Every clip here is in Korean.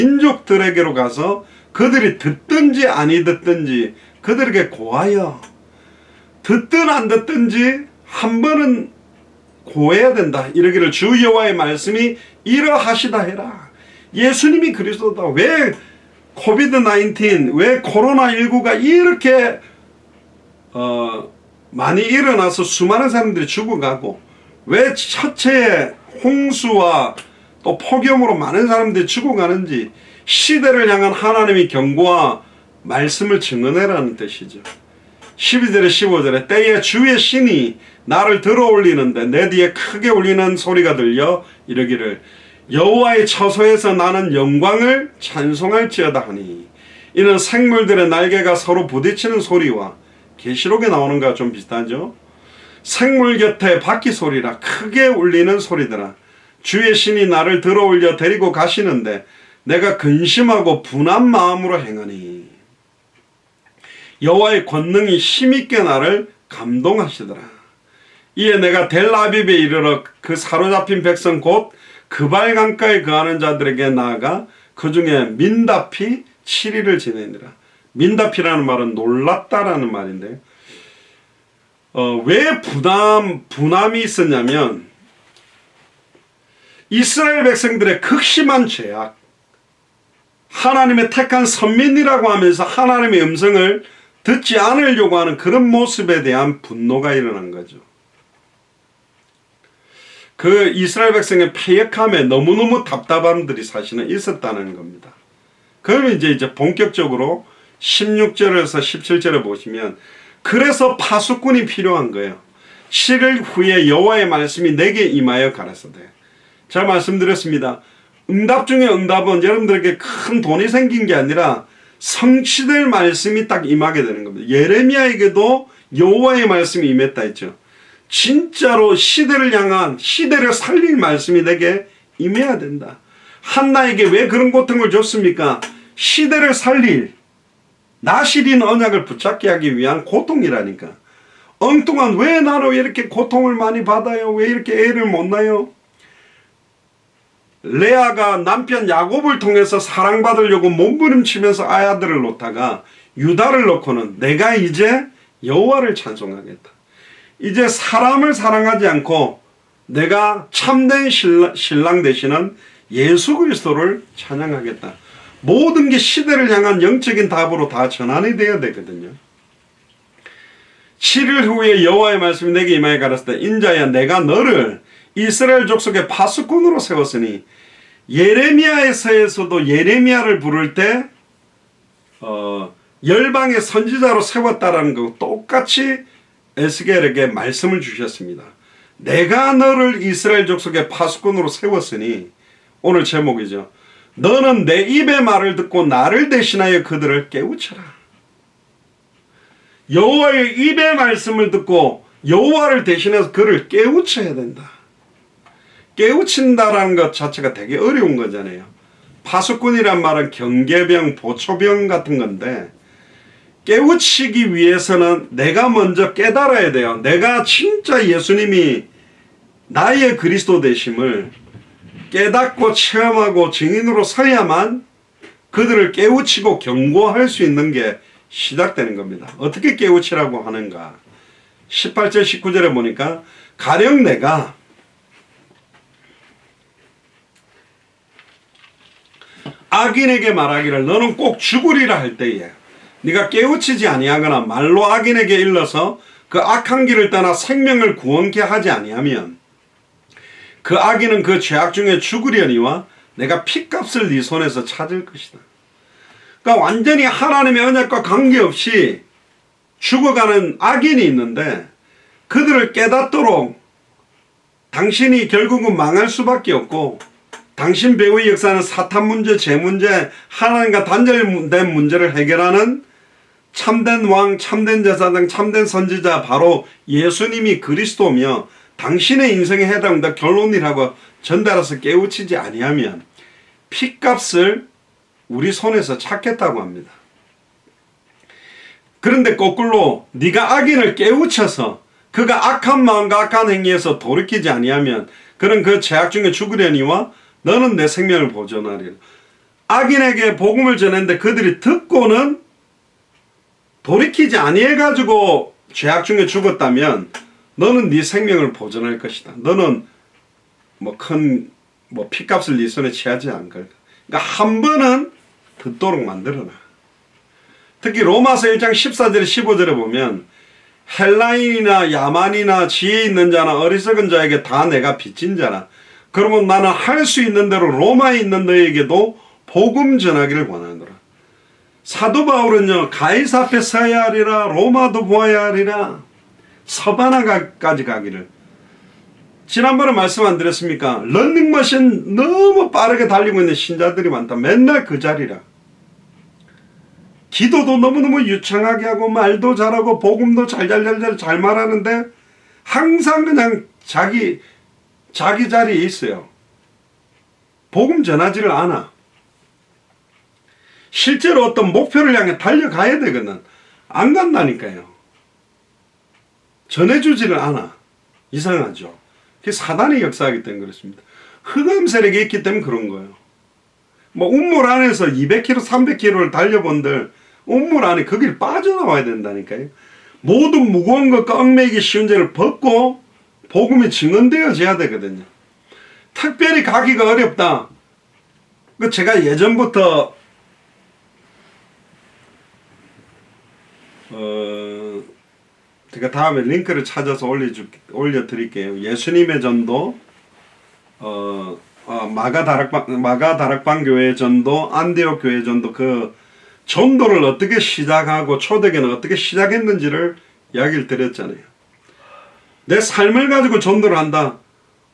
민족들에게로 가서 그들이 듣든지 아니 듣든지 그들에게 고하여, 듣든 안 듣든지 한 번은 고해야 된다. 이러기를 주 여호와의 말씀이 이러하시다 해라. 예수님이 그리스도다. 왜 코비드-19, 왜 코로나19가 이렇게 많이 일어나서 수많은 사람들이 죽어가고, 왜 첫째 홍수와 또 폭염으로 많은 사람들이 죽어가는지 시대를 향한 하나님의 경고와 말씀을 증언해라는 뜻이죠. 12절에 15절에 때에 주의 신이 나를 들어 올리는데 내 뒤에 크게 울리는 소리가 들려 이르기를 여호와의 처소에서 나는 영광을 찬송할지어다 하니, 이는 생물들의 날개가 서로 부딪히는 소리와 계시록에 나오는 것과 좀 비슷하죠. 생물 곁에 바퀴 소리라 크게 울리는 소리더라. 주의 신이 나를 들어 올려 데리고 가시는데 내가 근심하고 분한 마음으로 행하니 여호와의 권능이 힘있게 나를 감동하시더라. 이에 내가 델아비브에 이르러 그 사로잡힌 백성 곧 그발 강가에 거하는 자들에게 나아가 그 중에 민다피 7일을 지내니라. 민다피라는 말은 놀랐다라는 말인데, 왜 분함이 있었냐면 이스라엘 백성들의 극심한 죄악, 하나님의 택한 선민이라고 하면서 하나님의 음성을 듣지 않으려고 하는 그런 모습에 대한 분노가 일어난 거죠. 그 이스라엘 백성의 패역함에 너무너무 답답함들이 사실은 있었다는 겁니다. 그러면 이제 본격적으로 16절에서 17절에 보시면, 그래서 파수꾼이 필요한 거예요. 7일 후에 여호와의 말씀이 내게 임하여 가라사대. 제가 말씀드렸습니다. 응답 중에 응답은 여러분들에게 큰 돈이 생긴 게 아니라 성취될 말씀이 딱 임하게 되는 겁니다. 예레미야에게도 여호와의 말씀이 임했다 했죠. 진짜로 시대를 향한, 시대를 살릴 말씀이 내게 임해야 된다. 한나에게 왜 그런 고통을 줬습니까? 시대를 살릴, 나시린 언약을 붙잡게 하기 위한 고통이라니까. 엉뚱한, 왜 나로 이렇게 고통을 많이 받아요? 왜 이렇게 애를 못 낳아요? 레아가 남편 야곱을 통해서 사랑받으려고 몸부림치면서 아들을 놓다가 유다를 놓고는 내가 이제 여호와를 찬송하겠다. 이제 사람을 사랑하지 않고 내가 참된 신랑 되시는 예수 그리스도를 찬양하겠다. 모든 게 시대를 향한 영적인 답으로 다 전환이 되어야 되거든요. 7일 후에 여호와의 말씀이 내게 임하여 가라사대 인자야 내가 너를 이스라엘 족속의 파수꾼으로 세웠으니, 예레미야에서도 예레미야를 부를 때 열방의 선지자로 세웠다라는 거 똑같이 에스겔에게 말씀을 주셨습니다. 내가 너를 이스라엘 족속의 파수꾼으로 세웠으니, 오늘 제목이죠. 너는 내 입의 말을 듣고 나를 대신하여 그들을 깨우쳐라. 여호와의 입의 말씀을 듣고 여호와를 대신해서 그를 깨우쳐야 된다. 깨우친다라는 것 자체가 되게 어려운 거잖아요. 파수꾼이란 말은 경계병, 보초병 같은 건데, 깨우치기 위해서는 내가 먼저 깨달아야 돼요. 내가 진짜 예수님이 나의 그리스도 되심을 깨닫고 체험하고 증인으로 서야만 그들을 깨우치고 경고할 수 있는 게 시작되는 겁니다. 어떻게 깨우치라고 하는가? 18절 19절에 보니까 가령 내가 악인에게 말하기를 너는 꼭 죽으리라 할 때에 네가 깨우치지 아니하거나 말로 악인에게 일러서 그 악한 길을 떠나 생명을 구원케 하지 아니하면 그 악인은 그 죄악 중에 죽으려니와 내가 핏값을 네 손에서 찾을 것이다. 그러니까 완전히 하나님의 언약과 관계없이 죽어가는 악인이 있는데, 그들을 깨닫도록 당신이 결국은 망할 수밖에 없고, 당신 배후의 역사는 사탄 문제, 재 문제, 하나님과 단절된 문제를 해결하는 참된 왕, 참된 제사장, 참된 선지자 바로 예수님이 그리스도며 당신의 인생에 해당한다 결론이라고 전달해서 깨우치지 아니하면 핏값을 우리 손에서 찾겠다고 합니다. 그런데 거꾸로 네가 악인을 깨우쳐서 그가 악한 마음과 악한 행위에서 돌이키지 아니하면 그는 그 죄악 중에 죽으려니와 너는 내 생명을 보존하리라. 악인에게 복음을 전했는데 그들이 듣고는 돌이키지 아니해가지고 죄악 중에 죽었다면 너는 네 생명을 보존할 것이다. 너는 뭐 큰 피값을 네 손에 취하지 않을 거다. 그러니까 한 번은 듣도록 만들어놔. 특히 로마서 1장 14절 15절에 보면 헬라인이나 야만이나 지혜 있는 자나 어리석은 자에게 다 내가 빚진 자라. 그러면 나는 할 수 있는 대로 로마에 있는 너에게도 복음 전하기를 원하노라. 사도 바울은요, 가이사 앞에 서야 하리라, 로마도 보아야 하리라, 서바나까지 가기를. 지난번에 말씀 안 드렸습니까? 런닝머신 너무 빠르게 달리고 있는 신자들이 많다. 맨날 그 자리라. 기도도 너무너무 유창하게 하고 말도 잘하고 복음도 잘 말하는데 항상 그냥 자기 자리에 있어요. 복음 전하지를 않아. 실제로 어떤 목표를 향해 달려가야 되거든. 안 간다니까요. 전해주지를 않아. 이상하죠. 그게 사단의 역사이기 때문에 그렇습니다. 흑암 세력이 있기 때문에 그런 거예요. 운물 안에서 200km, 300km를 달려본들 운물 안에 거길 빠져나와야 된다니까요. 모든 무거운 것과 얽매이기 쉬운 죄를 벗고 복음이 증언되어져야 되거든요. 특별히 가기가 어렵다. 제가 예전부터 제가 다음에 링크를 찾아서 올려드릴게요. 예수님의 전도, 마가다락방 교회 전도, 안디옥 교회 전도, 그 전도를 어떻게 시작하고 초대교회는 어떻게 시작했는지를 이야기를 드렸잖아요. 내 삶을 가지고 전도를 한다.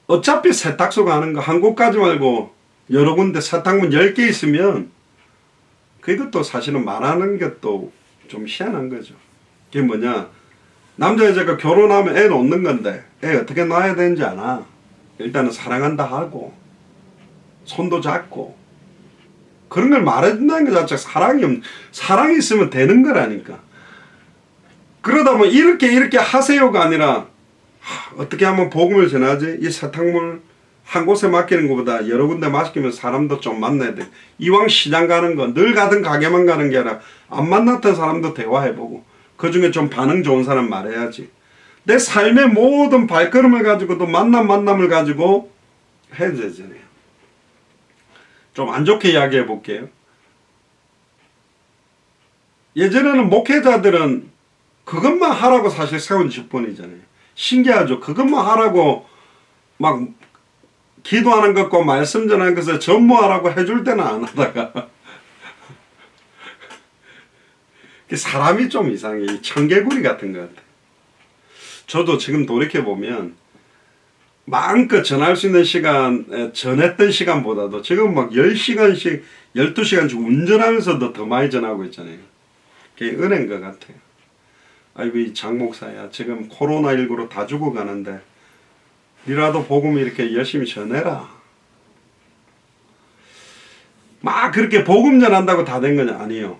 어차피 세탁소 가는 거 한 곳까지 말고 여러 군데 세탁문 10개 있으면 그것도 사실은 말하는 것도 좀 희한한 거죠. 그게 뭐냐, 남자 여자가 결혼하면 애 놓는 건데 애 어떻게 낳아야 되는지 아나? 일단은 사랑한다 하고 손도 잡고 그런 걸 말해준다는 것 자체가 사랑이 있으면 되는 거라니까. 그러다 보면 이렇게 하세요가 아니라 어떻게 하면 복음을 전하지? 이 세탁물 한 곳에 맡기는 것보다 여러 군데 맡기면 사람도 좀 만나야 돼. 이왕 시장 가는 거 늘 가던 가게만 가는 게 아니라 안 만났던 사람도 대화해보고 그 중에 좀 반응 좋은 사람 말해야지. 내 삶의 모든 발걸음을 가지고도 만남을 가지고 해야 되잖아요. 좀 안 좋게 이야기해 볼게요. 예전에는 목회자들은 그것만 하라고 사실 세운 직분이잖아요. 신기하죠. 그것만 하라고 막 기도하는 것과 말씀 전하는 것을 전무하라고 해줄 때는 안 하다가 사람이 좀 이상해. 청개구리 같은 것 같아. 저도 지금 돌이켜보면 마음껏 전할 수 있는 시간, 전했던 시간보다도 지금 막 10시간씩, 12시간씩 운전하면서도 더 많이 전하고 있잖아요. 그게 은혜인 것 같아요. 아이고, 이 장목사야. 지금 코로나19로 다 죽어가는데, 니라도 복음 이렇게 열심히 전해라. 막 그렇게 복음 전한다고 다 된 건 아니에요.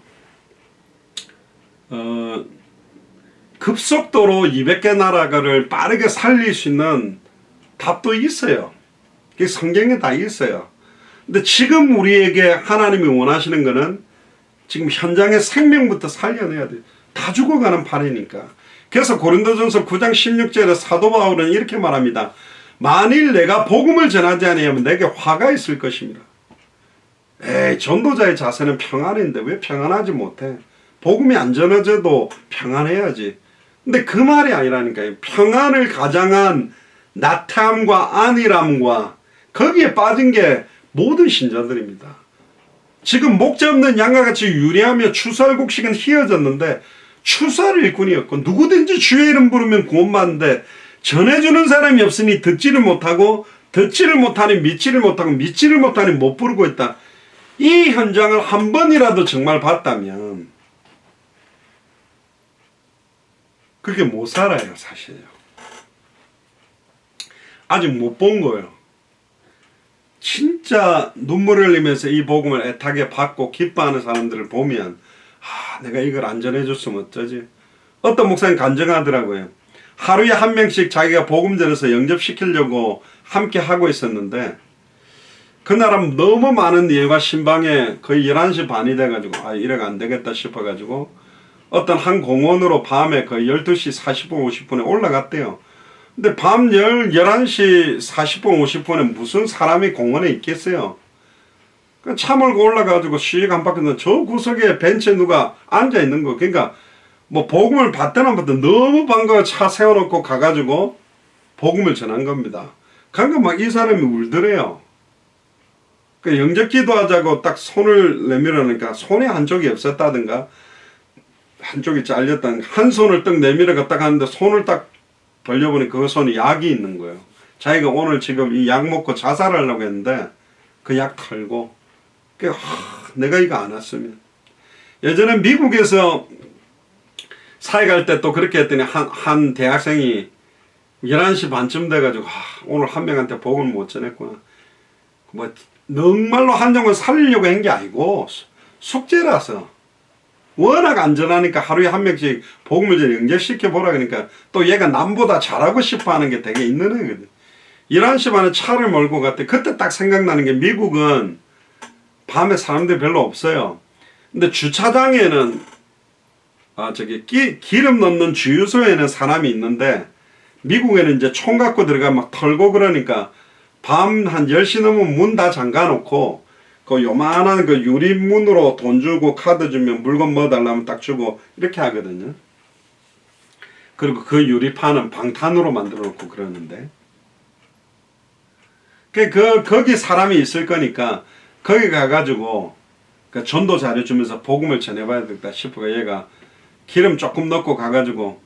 급속도로 200개 나라를 빠르게 살릴 수 있는 답도 있어요. 그게 성경에 다 있어요. 근데 지금 우리에게 하나님이 원하시는 거는 지금 현장의 생명부터 살려내야 돼요. 다 죽어가는 판이니까. 그래서 고린도전서 9장 16절에 사도 바울은 이렇게 말합니다. 만일 내가 복음을 전하지 아니하면 내게 화가 있을 것입니다. 에이, 전도자의 자세는 평안인데 왜 평안하지 못해? 복음이 안 전해져도 평안해야지. 근데 그 말이 아니라니까요. 평안을 가장한 나태함과 안일함과 거기에 빠진 게 모든 신자들입니다. 지금 목자 없는 양과 같이 유리하며 추수할곡식은 희어졌는데 추수할 일꾼이 없고 누구든지 주의 이름 부르면 구원받는데 전해주는 사람이 없으니 듣지를 못하고 듣지를 못하니 믿지를 못하고 믿지를 못하니 못 부르고 있다. 이 현장을 한 번이라도 정말 봤다면 그렇게 못 살아요, 사실요. 아직 못 본 거예요. 진짜 눈물을 흘리면서 이 복음을 애타게 받고 기뻐하는 사람들을 보면 내가 이걸 안 전해줬으면 어쩌지? 어떤 목사님 간증하더라고요. 하루에 한 명씩 자기가 복음 전해서 영접시키려고 함께 하고 있었는데 그날은 너무 많은 예가 신방에 거의 11시 반이 돼가지고 이래가 안 되겠다 싶어가지고 어떤 한 공원으로 밤에 거의 12시 40분 50분에 올라갔대요. 근데 밤 11시 40분 50분에 무슨 사람이 공원에 있겠어요. 차 몰고 올라가지고 씩 한 바퀴 저 구석에 벤치에 누가 앉아 있는 거. 그러니까 뭐 복음을 받든 안 받든 너무 반가워 차 세워놓고 가가지고 복음을 전한 겁니다. 그러니까 막 이 사람이 울더래요. 그 영접 기도하자고 딱 손을 내밀으니까 손에 한쪽이 없었다든가 한쪽이 잘렸다든가 한 손을 딱 내밀어가 딱 하는데 손을 딱 벌려보니 그 손에 약이 있는 거예요. 자기가 오늘 지금 이 약 먹고 자살하려고 했는데 그 약 털고 내가 이거 안 왔으면. 예전에 미국에서 사회 갈 때 또 그렇게 했더니 한 대학생이 11시 반쯤 돼가지고 오늘 한 명한테 복음을 못 전했구나. 뭐 정말로 한정을 살리려고 한 게 아니고 숙제라서 워낙 안전하니까 하루에 한 명씩 복음을 좀 연결시켜보라 그러니까 또 얘가 남보다 잘하고 싶어 하는 게 되게 있는 애거든. 11시 반에 차를 몰고 갔대. 그때 딱 생각나는 게 미국은 밤에 사람들이 별로 없어요. 근데 주차장에는 기름 넣는 주유소에는 사람이 있는데 미국에는 이제 총 갖고 들어가 막 털고 그러니까 밤 한 10시 넘으면 문 다 잠가 놓고 그 요만한 그 유리문으로 돈 주고 카드 주면 물건 뭐 달라면 딱 주고 이렇게 하거든요. 그리고 그 유리판은 방탄으로 만들어 놓고 그러는데 거기 사람이 있을 거니까 거기 가가지고 그 전도 잘해주면서 복음을 전해봐야 되겠다 싶어가 얘가 기름 조금 넣고 가가지고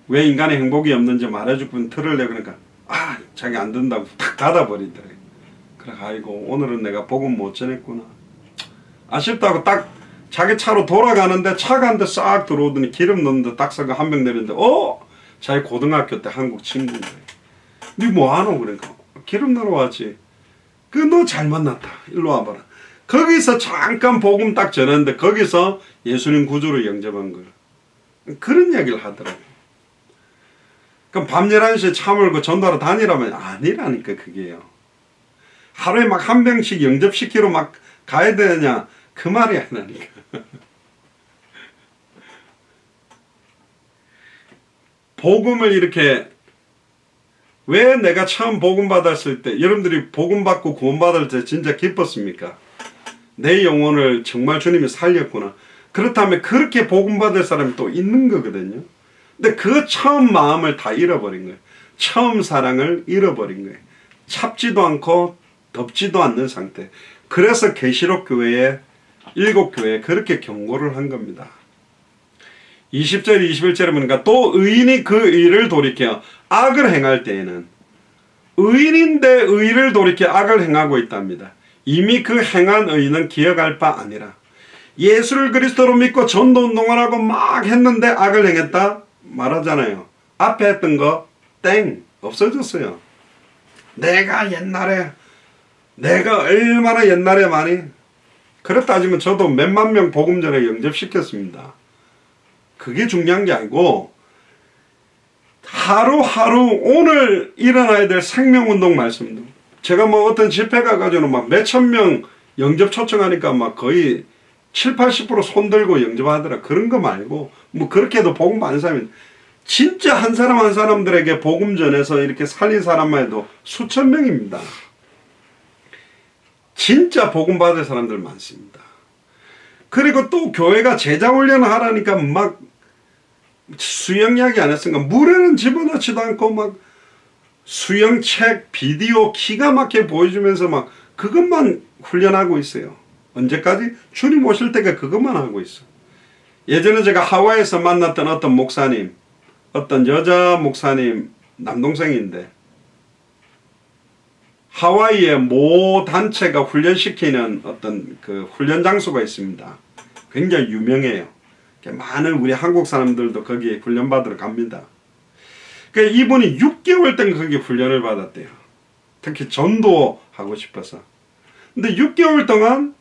왜 인간의 행복이 없는지 말해줄 분 틀을래 그러니까 자기 안 된다고 탁 닫아버리더래. 그래 아이고 오늘은 내가 복음 못 전했구나 아쉽다고 딱 자기 차로 돌아가는데 차가 한 대 싹 들어오더니 기름 넣는데 딱 서가 한 명 내리는데 자기 고등학교 때 한국 친구인데 니 뭐하노 그러니까 기름 넣으러 왔지. 너 잘 만났다 일로 와봐라. 거기서 잠깐 복음 딱 전했는데 거기서 예수님 구주로 영접한 거예요. 그런 얘기를 하더라고요. 그럼 밤 11시에 차 몰고 전도하러 다니라면 아니라니까 그게요. 하루에 막 한 명씩 영접시키러 막 가야 되냐 그 말이 아니라니까. 복음을 이렇게 왜 내가 처음 복음 받았을 때 여러분들이 복음 받고 구원 받을 때 진짜 기뻤습니까? 내 영혼을 정말 주님이 살렸구나. 그렇다면 그렇게 복음 받을 사람이 또 있는 거거든요. 근데 그 처음 마음을 다 잃어버린 거예요. 처음 사랑을 잃어버린 거예요. 참지도 않고 덥지도 않는 상태. 그래서 계시록 교회에 7교회에 그렇게 경고를 한 겁니다. 20절 21절에 보니까 또 의인이 그 의를 돌이켜 악을 행할 때에는 의인인데 의를 돌이켜 악을 행하고 있답니다. 이미 그 행한 의인은 기억할 바 아니라 예수를 그리스도로 믿고 전도운동을 하고 막 했는데 악을 행했다 말하잖아요. 앞에 했던 거 땡 없어졌어요. 내가 얼마나 옛날에 많이 그렇다 따지면 저도 몇만 명 복음 전에 영접시켰습니다. 그게 중요한 게 아니고 하루하루 오늘 일어나야 될 생명운동 말씀도 제가 뭐 어떤 집회 가가지고는 막 몇천 명 영접 초청하니까 막 거의 70~80% 손들고 영접하더라. 그런 거 말고 뭐 그렇게 해도 복음 받는 사람이 진짜 한 사람 한 사람들에게 복음 전해서 이렇게 살린 사람만 해도 수천 명입니다. 진짜 복음 받을 사람들 많습니다. 그리고 또 교회가 제자훈련을 하라니까 막 수영 이야기 안 했으니까 물에는 집어넣지도 않고 막 수영책, 비디오 기가 막히게 보여주면서 막 그것만 훈련하고 있어요. 언제까지? 주님 오실 때가 그것만 하고 있어. 예전에 제가 하와이에서 만났던 어떤 목사님, 어떤 여자 목사님 남동생인데 하와이에 모 단체가 훈련시키는 어떤 그 훈련 장소가 있습니다. 굉장히 유명해요. 많은 우리 한국 사람들도 거기에 훈련 받으러 갑니다. 그러니까 이분이 6개월 동안 거기 훈련을 받았대요. 특히 전도하고 싶어서. 근데 6개월 동안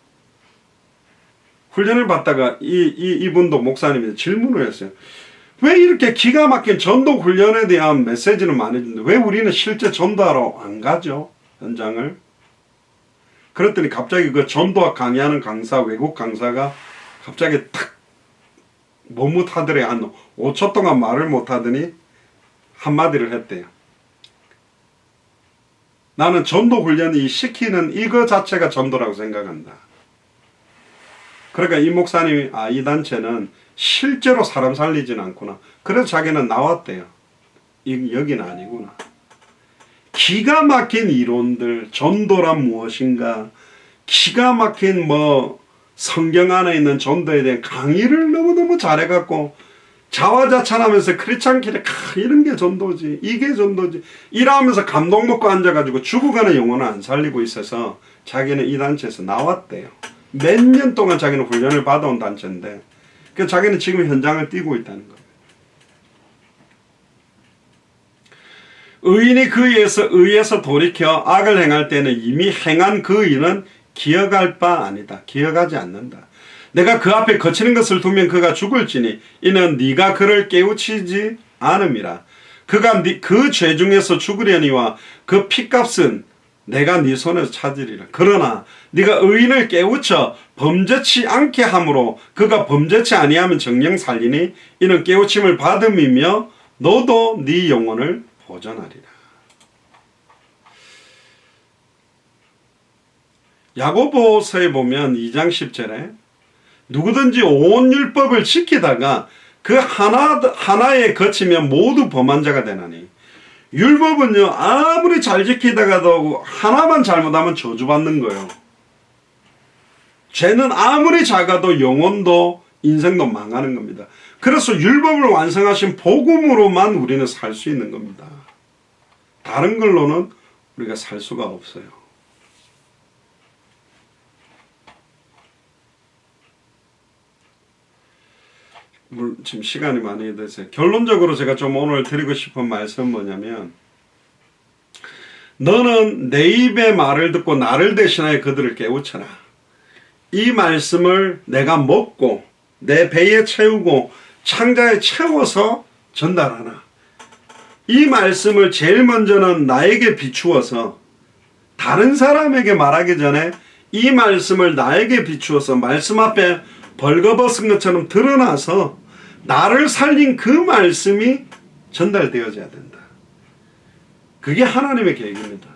훈련을 받다가 이분도 목사님이 질문을 했어요. 왜 이렇게 기가 막힌 전도 훈련에 대한 메시지는 많이 주는데 왜 우리는 실제 전도하러 안 가죠? 현장을. 그랬더니 갑자기 그 전도학 강의하는 강사, 외국 강사가 갑자기 탁 머뭇하더래. 한 5초 동안 말을 못하더니 한마디를 했대요. 나는 전도 훈련이 시키는 이거 자체가 전도라고 생각한다. 그러니까 이 목사님이 이 단체는 실제로 사람 살리지는 않구나. 그래서 자기는 나왔대요. 여기는 아니구나. 기가 막힌 이론들, 전도란 무엇인가, 기가 막힌 성경 안에 있는 전도에 대한 강의를 너무너무 잘해갖고 자화자찬하면서 크리스찬끼리 이런 게 전도지, 이게 전도지 이러면서 감동 먹고 앉아가지고 죽어가는 영혼을 안 살리고 있어서 자기는 이 단체에서 나왔대요. 몇 년 동안 자기는 훈련을 받아온 단체인데 그 자기는 지금 현장을 뛰고 있다는 거예요. 의인이 그 의에서 돌이켜 악을 행할 때는 이미 행한 그 일은 기억할 바 아니다. 기억하지 않는다. 내가 그 앞에 거치는 것을 두면 그가 죽을지니 이는 네가 그를 깨우치지 않음이라. 그가 그 죄 중에서 죽으려니와 그 피값은 내가 네 손에서 찾으리라. 그러나 네가 의인을 깨우쳐 범죄치 않게 함으로 그가 범죄치 아니하면 정령 살리니 이는 깨우침을 받음이며 너도 네 영혼을 보전하리라. 야고보서에 보면 2장 10절에 누구든지 온 율법을 지키다가 그 하나에 거치면 모두 범한 자가 되나니. 율법은요, 아무리 잘 지키다가도 하나만 잘못하면 저주받는 거예요. 죄는 아무리 작아도 영혼도 인생도 망하는 겁니다. 그래서 율법을 완성하신 복음으로만 우리는 살 수 있는 겁니다. 다른 걸로는 우리가 살 수가 없어요. 지금 시간이 많이 돼서 결론적으로 제가 좀 오늘 드리고 싶은 말씀은 뭐냐면, 너는 내 입의 말을 듣고 나를 대신하여 그들을 깨우쳐라. 이 말씀을 내가 먹고 내 배에 채우고 창자에 채워서 전달하나. 이 말씀을 제일 먼저는 나에게 비추어서 다른 사람에게 말하기 전에 이 말씀을 나에게 비추어서 말씀 앞에 벌거벗은 것처럼 드러나서 나를 살린 그 말씀이 전달되어져야 된다. 그게 하나님의 계획입니다.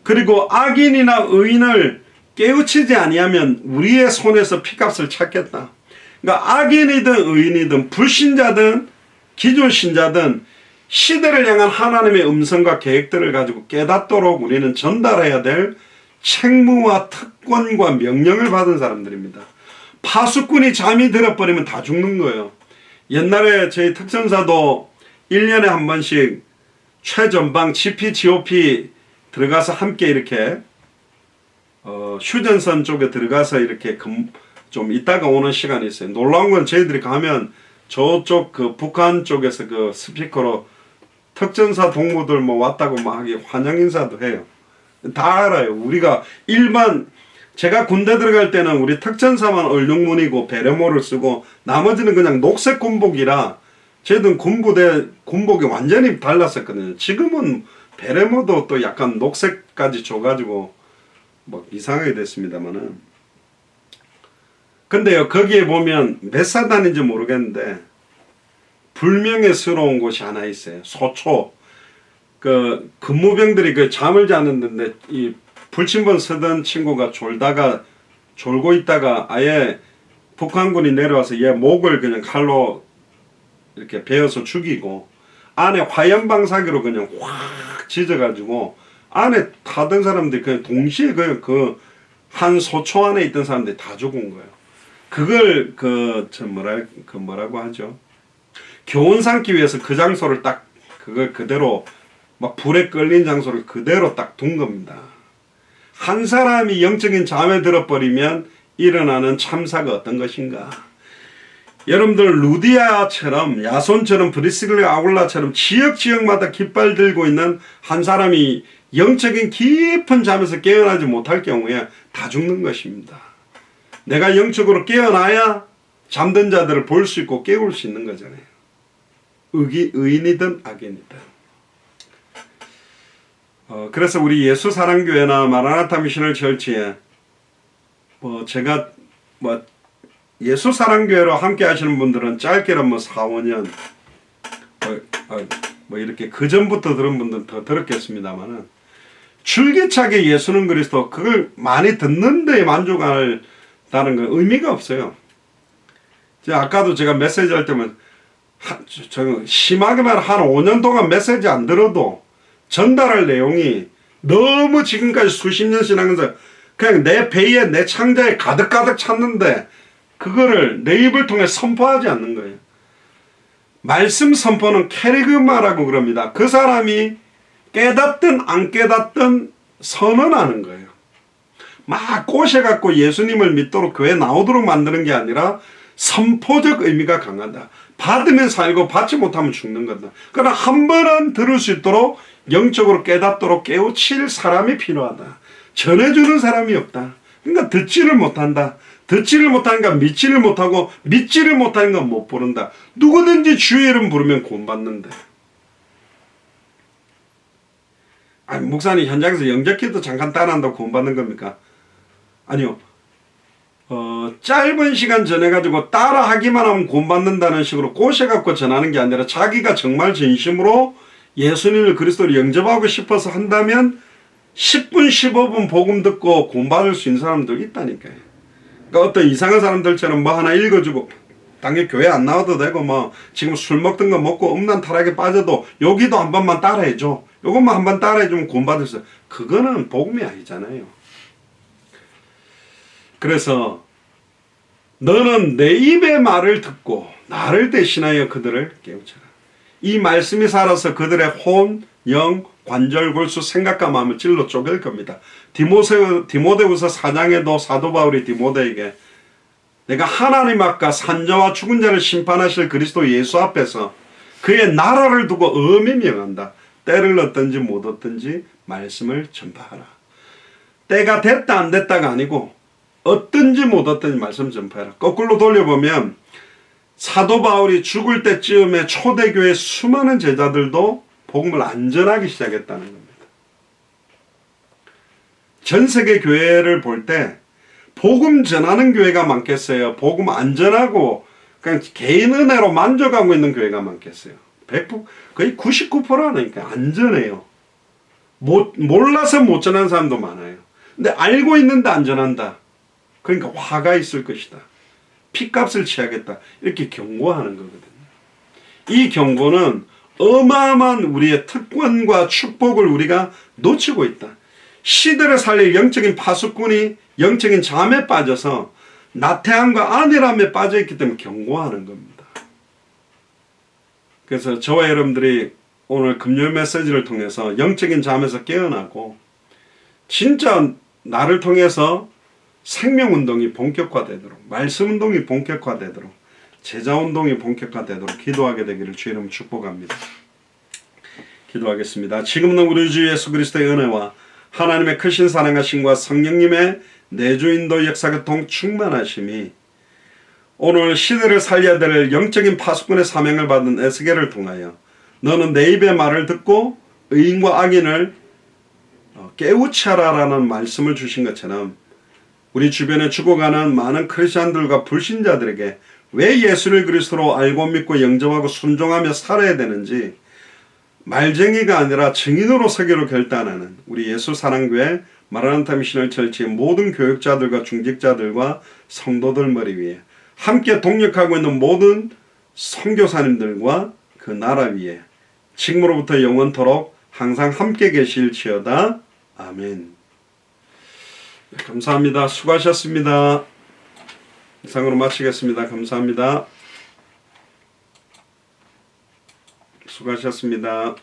그리고 악인이나 의인을 깨우치지 아니하면 우리의 손에서 피값을 찾겠다. 그러니까 악인이든 의인이든 불신자든 기존 신자든 시대를 향한 하나님의 음성과 계획들을 가지고 깨닫도록 우리는 전달해야 될 책무와 특권과 명령을 받은 사람들입니다. 파수꾼이 잠이 들어버리면 다 죽는 거예요. 옛날에 저희 특전사도 1년에 한 번씩 최전방 GP, GOP 들어가서 함께 이렇게 휴전선 쪽에 들어가서 이렇게 좀 있다가 오는 시간이 있어요. 놀라운 건 저희들이 가면 저쪽 그 북한 쪽에서 그 스피커로 특전사 동무들 왔다고 하기 환영 인사도 해요. 다 알아요. 우리가 제가 군대 들어갈 때는 우리 특전사만 얼룩무늬고 베레모를 쓰고 나머지는 그냥 녹색 군복이라 저희들은 군복이 완전히 달랐었거든요. 지금은 베레모도 또 약간 녹색까지 줘가지고 이상하게 됐습니다만은. 근데요, 거기에 보면 몇 사단인지 모르겠는데 불명예스러운 곳이 하나 있어요. 소초. 그 근무병들이 잠을 자는데 이 불침번 쓰던 친구가 졸고 있다가 아예 북한군이 내려와서 얘 목을 그냥 칼로 이렇게 베어서 죽이고 안에 화염방사기로 그냥 확 찢어가지고 안에 타던 사람들이 그냥 동시에 그 한 소초 안에 있던 사람들이 다 죽은 거예요. 그걸 뭐라고 하죠? 교훈 삼기 위해서 그 장소를 딱 그걸 그대로 불에 끌린 장소를 그대로 딱 둔 겁니다. 한 사람이 영적인 잠에 들어버리면 일어나는 참사가 어떤 것인가. 여러분들 루디아처럼 야손처럼 브리스길라 아굴라처럼 지역마다 깃발 들고 있는 한 사람이 영적인 깊은 잠에서 깨어나지 못할 경우에 다 죽는 것입니다. 내가 영적으로 깨어나야 잠든 자들을 볼 수 있고 깨울 수 있는 거잖아요. 의인이든 악인이든. 그래서 우리 예수사랑교회나 마라나타 미셔널 철치에 제가 예수사랑교회로 함께 하시는 분들은 짧게는 4, 5년 이렇게 그 전부터 들은 분들은 더 들었겠습니다만은, 줄기차게 예수는 그리스도 그걸 많이 듣는 데에 만족한다는 건 의미가 없어요. 아까도 제가 메시지 할 때면 심하게 말하면 한 5년 동안 메시지 안 들어도 전달할 내용이 너무 지금까지 수십 년 지나면서 그냥 내 배에 내 창자에 가득가득 찼는데 그거를 내 입을 통해 선포하지 않는 거예요. 말씀 선포는 캐리그마라고 그럽니다. 그 사람이 깨닫든 안 깨닫든 선언하는 거예요. 막 꼬셔갖고 예수님을 믿도록 교회 나오도록 만드는 게 아니라 선포적 의미가 강하다. 받으면 살고 받지 못하면 죽는 거다. 그러나 한 번은 들을 수 있도록 영적으로 깨닫도록 깨우칠 사람이 필요하다. 전해주는 사람이 없다. 그러니까 듣지를 못한다. 듣지를 못하니까 믿지를 못하고 믿지를 못하니까 못 부른다. 누구든지 주의 이름 부르면 구원받는데. 아니, 목사님 현장에서 영접기도 잠깐 따라한다고 구원받는 겁니까? 아니요. 짧은 시간 전해가지고 따라하기만 하면 구원받는다는 식으로 꼬셔갖고 전하는 게 아니라 자기가 정말 진심으로 예수님을 그리스도를 영접하고 싶어서 한다면 10분 15분 복음 듣고 구원받을 수 있는 사람들 있다니까요. 그러니까 어떤 이상한 사람들처럼 하나 읽어주고 당연히 교회 안 나와도 되고 지금 술 먹던 거 먹고 음란 타락에 빠져도 여기도 한 번만 따라해줘. 요것만 한 번 따라해주면 구원받을 수 있어. 그거는 복음이 아니잖아요. 그래서 너는 내 입의 말을 듣고 나를 대신하여 그들을 깨우쳐라. 이 말씀이 살아서 그들의 혼, 영, 관절, 골수, 생각과 마음을 찔러 쪼갤 겁니다. 디모데후서 4장에도 사도 바울이 디모데에게 내가 하나님 앞과 산자와 죽은 자를 심판하실 그리스도 예수 앞에서 그의 나라를 두고 엄히 명한다. 때를 얻든지 못 얻든지 말씀을 전파하라. 때가 됐다 안 됐다가 아니고 얻든지 못 얻든지 말씀 전파해라. 거꾸로 돌려보면 사도 바울이 죽을 때쯤에 초대교회 수많은 제자들도 복음을 안 전하기 시작했다는 겁니다. 전 세계 교회를 볼 때 복음 전하는 교회가 많겠어요? 복음 안 전하고 그냥 개인 은혜로 만족하고 있는 교회가 많겠어요? 100%, 거의 99%라니까 안 전해요. 몰라서 못 전하는 사람도 많아요. 근데 알고 있는데 안 전한다. 그러니까 화가 있을 것이다. 피값을 취하겠다. 이렇게 경고하는 거거든요. 이 경고는 어마어마한 우리의 특권과 축복을 우리가 놓치고 있다. 시대를 살릴 영적인 파수꾼이 영적인 잠에 빠져서 나태함과 안일함에 빠져있기 때문에 경고하는 겁니다. 그래서 저와 여러분들이 오늘 금요일 메시지를 통해서 영적인 잠에서 깨어나고 진짜 나를 통해서 생명운동이 본격화되도록, 말씀운동이 본격화되도록, 제자운동이 본격화되도록 기도하게 되기를 주의 이름으로 축복합니다. 기도하겠습니다. 지금은 우리 주 예수 그리스도의 은혜와 하나님의 크신 사랑하심과 성령님의 내주인도 역사교통 충만하심이 오늘 시대를 살려야 될 영적인 파수꾼의 사명을 받은 에스겔을 통하여 너는 내 입의 말을 듣고 의인과 악인을 깨우쳐라라는 말씀을 주신 것처럼 우리 주변에 죽어가는 많은 크리스찬들과 불신자들에게 왜 예수를 그리스도로 알고 믿고 영접하고 순종하며 살아야 되는지 말쟁이가 아니라 증인으로 서기로 결단하는 우리 예수사랑교회 마라나타 미셔널 처치의 모든 교육자들과 중직자들과 성도들 머리 위에 함께 동력하고 있는 모든 선교사님들과 그 나라 위에 지금으로부터 영원토록 항상 함께 계실지어다. 아멘. 감사합니다. 수고하셨습니다. 이상으로 마치겠습니다. 감사합니다. 수고하셨습니다.